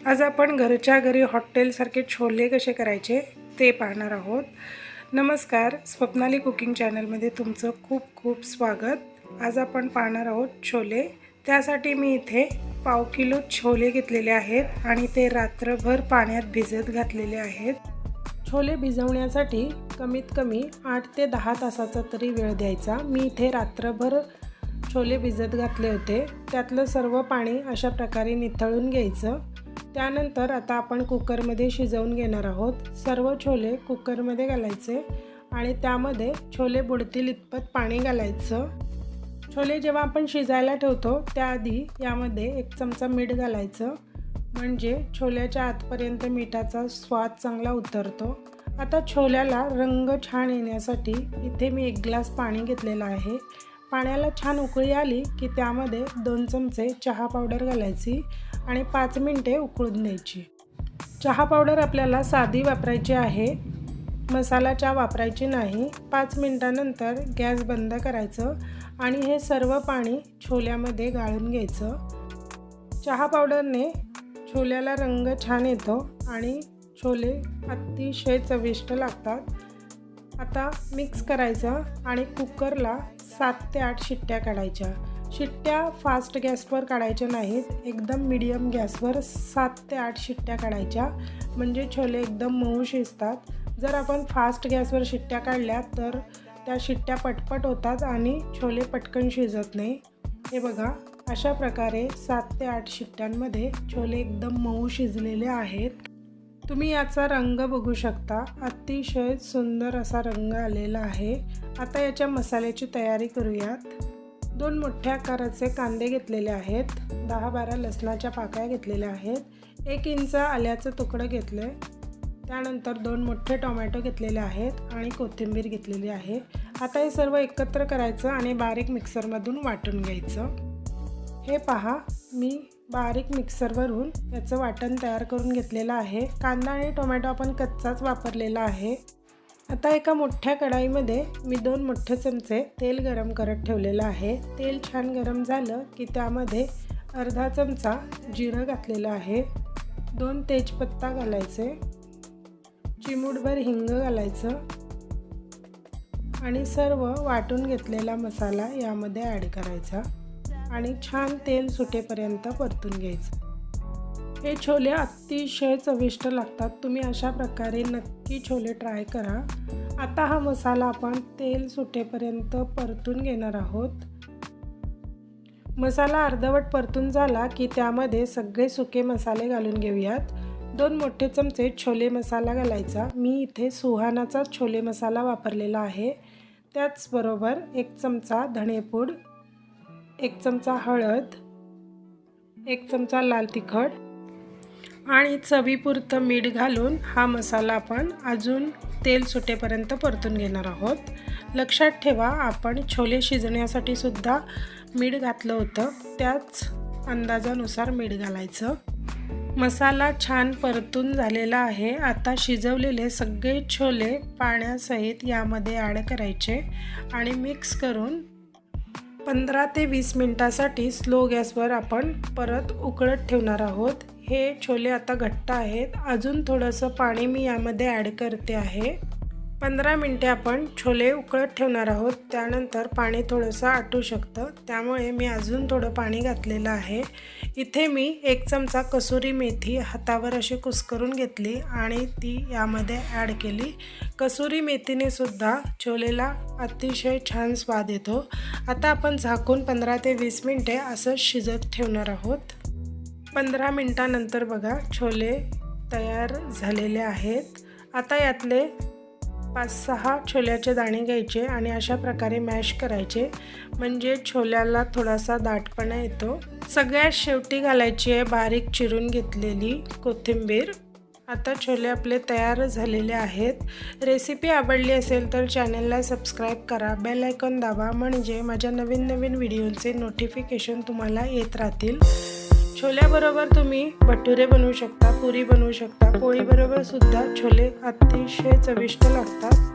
आज आपण घरच्या घरी हॉटेलसारखे छोले कसे करायचे ते पाहणार आहोत। नमस्कार, स्वप्नाली कुकिंग चॅनलमध्ये तुमचं खूप खूप स्वागत। आज आपण पाहणार आहोत छोले। त्यासाठी मी इथे पाव किलो छोले घेतलेले आहेत आणि ते रात्रभर पाण्यात भिजत घातलेले आहेत। छोले भिजवण्यासाठी कमीत कमी 8 ते 10 तासाचा तरी वेळ द्यायचा। मी इथे रात्रभर छोले भिजत घातले होते। त्यातलं सर्व पाणी अशा प्रकारे निथळून घ्यायचं। त्यानंतर आता आपण कुकरमध्ये शिजवून घेणार आहोत। सर्व छोले कुकरमध्ये घालायचे आणि त्यामध्ये छोले बुडतील इतपत पाणी घालायचं। छोले जेव्हा आपण शिजायला ठेवतो त्याआधी यामध्ये 1 चमचा मीठ घालायचं, म्हणजे छोल्याच्या आतपर्यंत मिठाचा स्वाद चांगला उतरतो। आता छोल्याला रंग छान येण्यासाठी इथे मी 1 ग्लास पाणी घेतलेलं आहे। पाण्याला छान उकळी आली की त्यामध्ये 2 चमचे चहा पावडर घालायची आणि 5 मिनिटे उकळून द्यायची। चहा पावडर आपल्याला साधी वापरायची आहे, मसाला चहा वापरायची नाही। 5 मिनिटानंतर गॅस बंद करायचं आणि हे सर्व पाणी छोल्यामध्ये गाळून घ्यायचं। चहा पावडरने छोल्याला रंग छान येतो आणि छोले अतिशय चविष्ट लागतात। आता मिक्स करायचं आणि कुकरला 7 ते 8 शिट्ट्या काढायच्या। शिट्ट्या फास्ट गॅसवर काढायच्या नाहीत, एकदम मीडियम गॅसवर 7 ते 8 शिट्ट्या काढायच्या, म्हणजे छोले एकदम मऊ शिजतात। जर आपण फास्ट गॅसवर शिट्ट्या काढल्या तर त्या शिट्ट्या पटपट होतात आणि छोले पटकन शिजत नाही। हे बघा, अशा प्रकारे 7 ते 8 शिट्ट्यांमध्ये छोले एकदम मऊ शिजलेले आहेत। तुम्ही याचा रंग बघू शकता, अतिशय सुंदर असा रंग आलेला आहे। आता याच्या मसाल्याची तयारी करूयात। 2 मोठ्या आकाराचे कांदे घेतलेले आहेत, 10-12 लसणाच्या पाकळ्या घेतलेल्या आहेत, 1 इंच आल्याचं तुकडं घेतले, त्यानंतर 2 मोठे टोमॅटो घेतलेले आहेत आणि कोथिंबीर घेतलेली आहे। आता हे सर्व एकत्र करायचं आणि बारीक मिक्सरमधून वाटून घ्यायचं। हे पहा, मी बारीक मिक्सरवरून याचं वाटण तयार करून घेतलेलं आहे। कांदा आणि टोमॅटो आपण कच्चाच वापरलेला आहे। आता एका मोठ्या कढाईमध्ये मी 2 मोठे चमचे तेल गरम करत ठेवलेलं आहे। तेल छान गरम झालं की त्यामध्ये अर्धा चमचा जिरं घातलेलं आहे, 2 तेजपत्ता घालायचे, चिमूटभर हिंग घालायचं आणि सर्व वाटून घेतलेला मसाला यामध्ये ॲड करायचा आणि छान तेल सुटेपर्यंत परतून घ्यायचं। हे छोले अतिशय चविष्ट लागतात, तुम्ही अशा प्रकारे नक्की छोले ट्राय करा। आता हा मसाला आपण तेल सुटेपर्यंत परतून घेणार आहोत। मसाला अर्धवट परतून झाला की त्यामध्ये सगळे सुके मसाले घालून घेऊयात। 2 मोठे चमचे छोले मसाला घालायचा, मी इथे सुहानाचा छोले मसाला वापरलेला आहे। त्याचबरोबर 1 चमचा धणेपूड, 1 चमचा हळद, 1 चमचा लाल तिखट आणि चवीपुरतं मीठ घालून हा मसाला आपण अजून तेल सुटेपर्यंत परतून घेणार आहोत। लक्षात ठेवा, आपण छोले शिजण्यासाठी सुद्धा मीठ घातलं होतं, त्याच अंदाजानुसार मीठ घालायचं। मसाला छान परतून झालेला आहे। आता शिजवलेले सगळे छोले पाण्यासहित यामध्ये ॲड करायचे आणि मिक्स करून 15 ते 20 मिनिटासाठी स्लो गॅसवर आपण परत उकळत ठेवणार आहोत। हे छोले आता घट्ट आहेत, अजून थोडंसं पाणी मी यामध्ये ॲड करते आहे। 15 मिनिटे आपण छोले उकळत ठेवणार आहोत, त्यानंतर पाणी थोडंसं आटू शकतं, त्यामुळे मी अजून थोडं पाणी घातलेलं आहे। इथे मी 1 चमचा कसुरी मेथी हातावर अशी कुस्करून घेतली आणि ती यामध्ये ॲड केली। कसुरी मेथीने सुद्धा छोलेला अतिशय छान स्वाद येतो। आता आपण झाकून 15 ते 20 मिनिटे असं शिजत ठेवणार आहोत। 15 मिनिटानंतर बघा, छोले तयार झालेले आहेत। आता यातले 5-6 छोल्याचे दाणे घ्यायचे आणि अशा प्रकारे मॅश करायचे, म्हणजे छोल्याला थोडासा दाटपणा येतो। सगळ्यात शेवटी घालायची आहे बारीक चिरून घेतलेली कोथिंबीर। आता छोले आपले तयार झालेले आहेत। रेसिपी आवडली असेल तर चॅनलला सबस्क्राईब करा, बेल आयकॉन दाबा, म्हणजे माझ्या नवीन व्हिडिओचे नोटिफिकेशन तुम्हाला येत राहतील। छोल्याबरोबर तुम्ही भटुरे बनवू शकता, पुरी बनवू शकता, पोळीबरोबर सुद्धा छोले अतिशय चविष्ट लागतात।